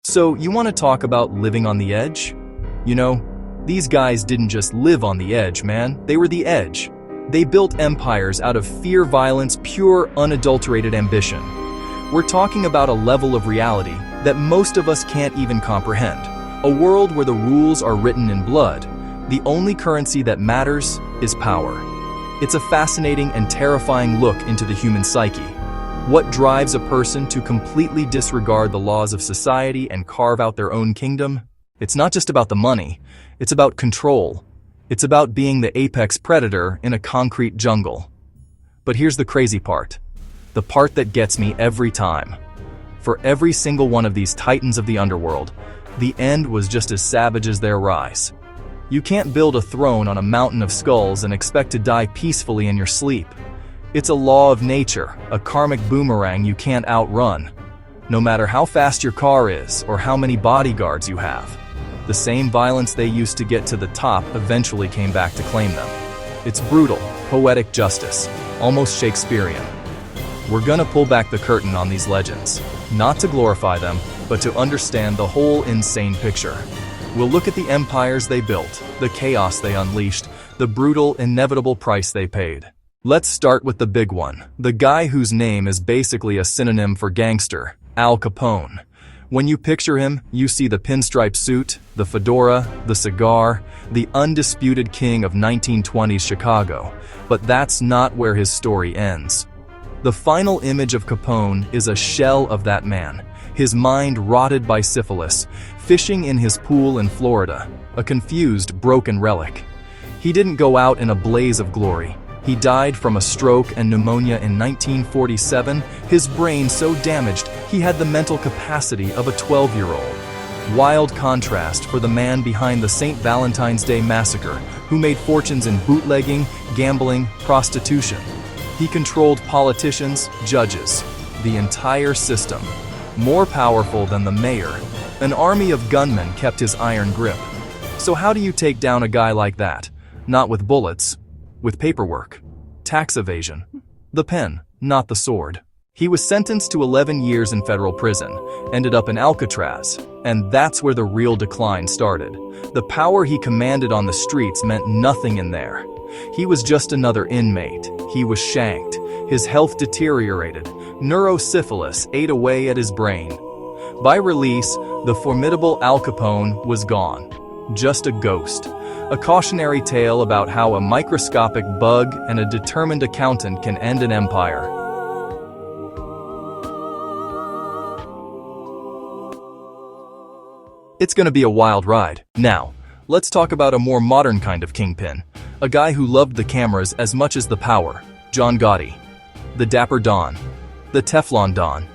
So, you want to talk about living on the edge? You know, these guys didn't just live on the edge, man. They were the edge. They built empires out of fear, violence, pure, unadulterated ambition. We're talking about a level of reality that most of us can't even comprehend. A world where the rules are written in blood. The only currency that matters is power. It's a fascinating and terrifying look into the human psyche. What drives a person to completely disregard the laws of society and carve out their own kingdom? It's not just about the money. It's about control. It's about being the apex predator in a concrete jungle. But here's the crazy part. The part that gets me every time. For every single one of these titans of the underworld, the end was just as savage as their rise. You can't build a throne on a mountain of skulls and expect to die peacefully in your sleep. It's a law of nature, a karmic boomerang you can't outrun. No matter how fast your car is or how many bodyguards you have, the same violence they used to get to the top eventually came back to claim them. It's brutal, poetic justice, almost Shakespearean. We're gonna pull back the curtain on these legends, not to glorify them, but to understand the whole insane picture. We'll look at the empires they built, the chaos they unleashed, the brutal, inevitable price they paid. Let's start with the big one, the guy whose name is basically a synonym for gangster, Al Capone. When you picture him, you see the pinstripe suit, the fedora, the cigar, the undisputed king of 1920s Chicago. But that's not where his story ends. The final image of Capone is a shell of that man, his mind rotted by syphilis, fishing in his pool in Florida, a confused, broken relic. He didn't go out in a blaze of glory. He died from a stroke and pneumonia in 1947, his brain so damaged he had the mental capacity of a 12-year-old. Wild contrast for the man behind the St. Valentine's Day massacre, who made fortunes in bootlegging, gambling, prostitution. He controlled politicians, judges, the entire system. More powerful than the mayor, an army of gunmen kept his iron grip. So how do you take down a guy like that? Not with bullets. With paperwork, tax evasion, the pen, not the sword. He was sentenced to 11 years in federal prison, ended up in Alcatraz, and that's where the real decline started. The power he commanded on the streets meant nothing in there. He was just another inmate. He was shanked. His health deteriorated. Neurosyphilis ate away at his brain. By release, the formidable Al Capone was gone. Just a ghost. A cautionary tale about how a microscopic bug and a determined accountant can end an empire. It's gonna be a wild ride. Now, let's talk about a more modern kind of kingpin. A guy who loved the cameras as much as the power. John Gotti. The Dapper Don. The Teflon Don.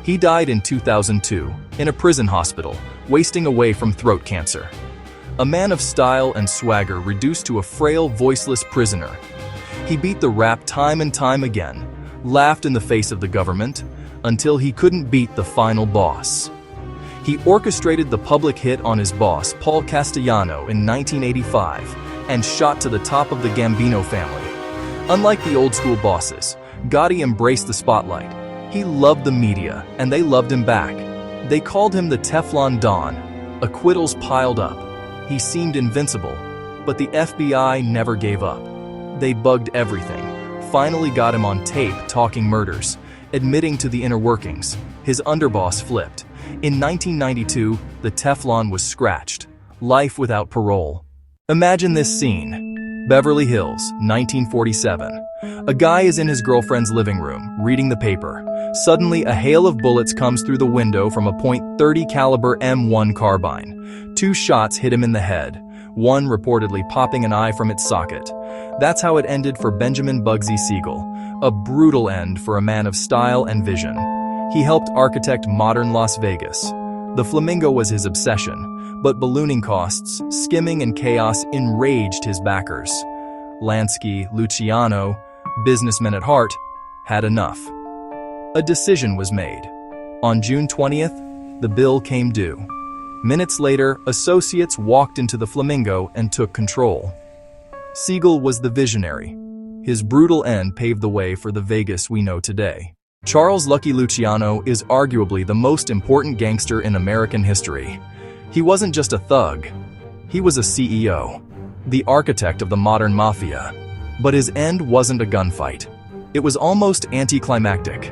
He died in 2002, in a prison hospital, wasting away from throat cancer. A man of style and swagger reduced to a frail, voiceless prisoner. He beat the rap time and time again, laughed in the face of the government, until he couldn't beat the final boss. He orchestrated the public hit on his boss, Paul Castellano, in 1985, and shot to the top of the Gambino family. Unlike the old-school bosses, Gotti embraced the spotlight. He loved the media, and they loved him back. They called him the Teflon Don. Acquittals piled up. He seemed invincible, but the FBI never gave up. They bugged everything, finally got him on tape talking murders, admitting to the inner workings. His underboss flipped. In 1992, the Teflon was scratched. Life without parole. Imagine this scene. Beverly Hills, 1947. A guy is in his girlfriend's living room, reading the paper. Suddenly, a hail of bullets comes through the window from a .30 caliber M1 carbine. 2 shots hit him in the head, one reportedly popping an eye from its socket. That's how it ended for Benjamin Bugsy Siegel, a brutal end for a man of style and vision. He helped architect modern Las Vegas. The flamingo was his obsession, but ballooning costs, skimming and chaos enraged his backers. Lansky, Luciano, businessmen at heart, had enough. A decision was made. On June 20th, the bill came due. Minutes later, associates walked into the Flamingo and took control. Siegel was the visionary. His brutal end paved the way for the Vegas we know today. Charles Lucky Luciano is arguably the most important gangster in American history. He wasn't just a thug. He was a CEO, the architect of the modern mafia. But his end wasn't a gunfight. It was almost anticlimactic.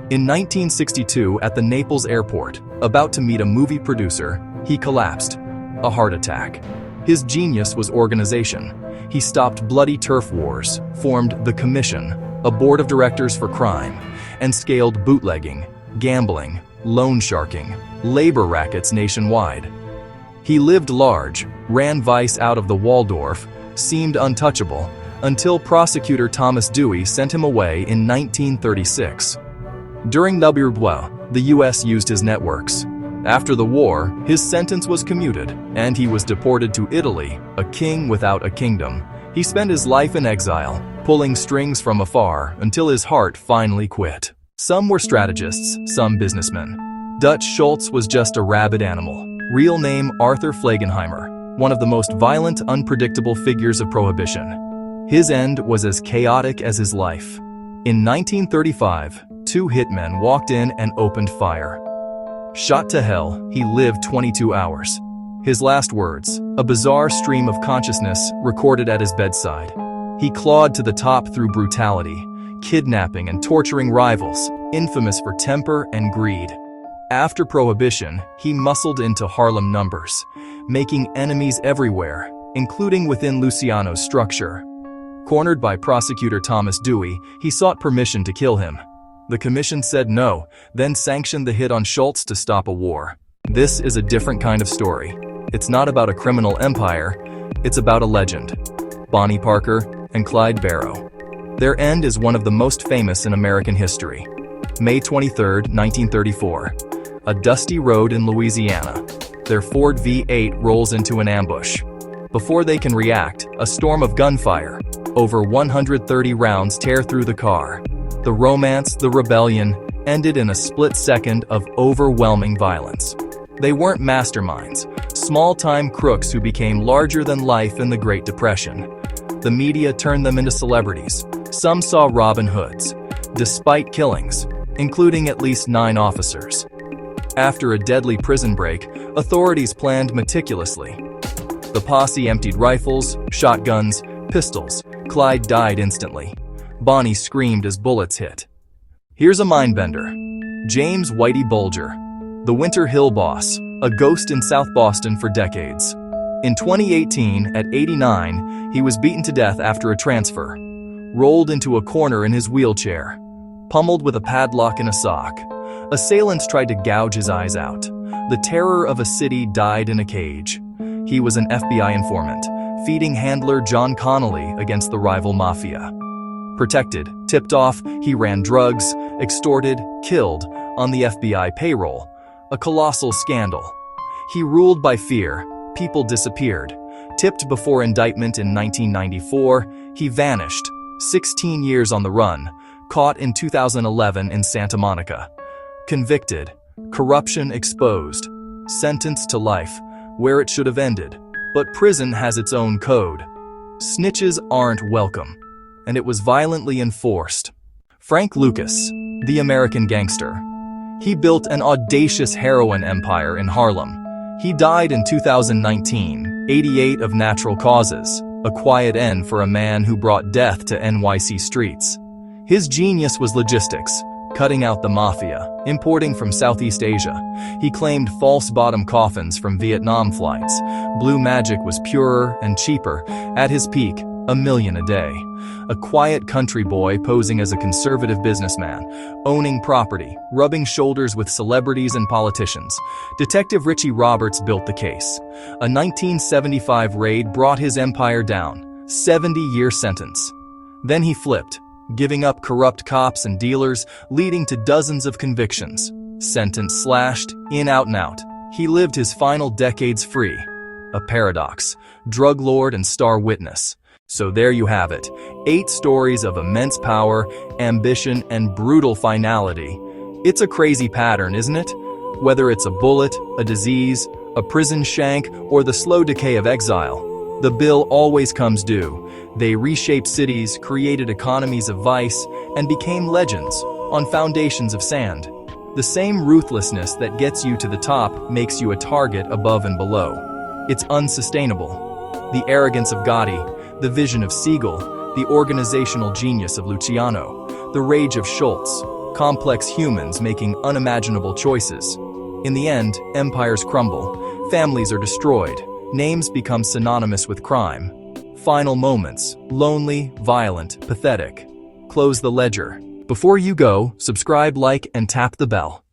In 1962, at the Naples airport, about to meet a movie producer, he collapsed. A heart attack. His genius was organization. He stopped bloody turf wars, formed the Commission, a board of directors for crime, and scaled bootlegging, gambling, loan sharking, labor rackets nationwide. He lived large, ran vice out of the Waldorf, seemed untouchable, until prosecutor Thomas Dewey sent him away in 1936. During the War, the U.S. used his networks. After the war, his sentence was commuted, and he was deported to Italy, a king without a kingdom. He spent his life in exile, pulling strings from afar until his heart finally quit. Some were strategists, some businessmen. Dutch Schultz was just a rabid animal. Real name Arthur Flagenheimer, one of the most violent, unpredictable figures of Prohibition. His end was as chaotic as his life. In 1935, two hitmen walked in and opened fire. Shot to hell, he lived 22 hours. His last words, a bizarre stream of consciousness recorded at his bedside. He clawed to the top through brutality, kidnapping and torturing rivals, infamous for temper and greed. After Prohibition, he muscled into Harlem numbers, making enemies everywhere, including within Luciano's structure. Cornered by prosecutor Thomas Dewey, he sought permission to kill him. The commission said no, then sanctioned the hit on Schultz to stop a war. This is a different kind of story. It's not about a criminal empire, it's about a legend. Bonnie Parker and Clyde Barrow. Their end is one of the most famous in American history. May 23, 1934. A dusty road in Louisiana. Their Ford V8 rolls into an ambush. Before they can react, a storm of gunfire. Over 130 rounds tear through the car. The romance, the rebellion, ended in a split second of overwhelming violence. They weren't masterminds, small-time crooks who became larger than life in the Great Depression. The media turned them into celebrities. Some saw Robin Hoods, despite killings, including at least 9 officers. After a deadly prison break, authorities planned meticulously. The posse emptied rifles, shotguns, pistols. Clyde died instantly. Bonnie screamed as bullets hit. Here's a mindbender. James Whitey Bulger, the Winter Hill boss, a ghost in South Boston for decades. In 2018, at 89, he was beaten to death after a transfer. Rolled into a corner in his wheelchair. Pummeled with a padlock and a sock. Assailants tried to gouge his eyes out. The terror of a city died in a cage. He was an FBI informant, feeding handler John Connolly against the rival mafia. Protected, tipped off, he ran drugs, extorted, killed, on the FBI payroll. A colossal scandal. He ruled by fear. People disappeared. Tipped before indictment in 1994, he vanished. 16 years on the run. Caught in 2011 in Santa Monica. Convicted. Corruption exposed. Sentenced to life, where it should have ended. But prison has its own code. Snitches aren't welcome. And it was violently enforced. Frank Lucas, the American gangster. He built an audacious heroin empire in Harlem. He died in 2019, 88 of natural causes, a quiet end for a man who brought death to NYC streets. His genius was logistics, cutting out the mafia, importing from Southeast Asia. He claimed false bottom coffins from Vietnam flights. Blue magic was purer and cheaper. At his peak, $1 million a day. A quiet country boy posing as a conservative businessman, owning property, rubbing shoulders with celebrities and politicians. Detective Richie Roberts built the case. A 1975 raid brought his empire down. 70-year sentence. Then he flipped, giving up corrupt cops and dealers, leading to dozens of convictions. Sentence slashed, in out and out. He lived his final decades free. A paradox. Drug lord and star witness. So there you have it, 8 stories of immense power, ambition, and brutal finality. It's a crazy pattern, isn't it? Whether it's a bullet, a disease, a prison shank, or the slow decay of exile, the bill always comes due. They reshaped cities, created economies of vice, and became legends, on foundations of sand. The same ruthlessness that gets you to the top makes you a target above and below. It's unsustainable. The arrogance of Gotti, the vision of Siegel, the organizational genius of Luciano, the rage of Schultz, complex humans making unimaginable choices. In the end, empires crumble, families are destroyed, names become synonymous with crime. Final moments, lonely, violent, pathetic. Close the ledger. Before you go, subscribe, like, and tap the bell.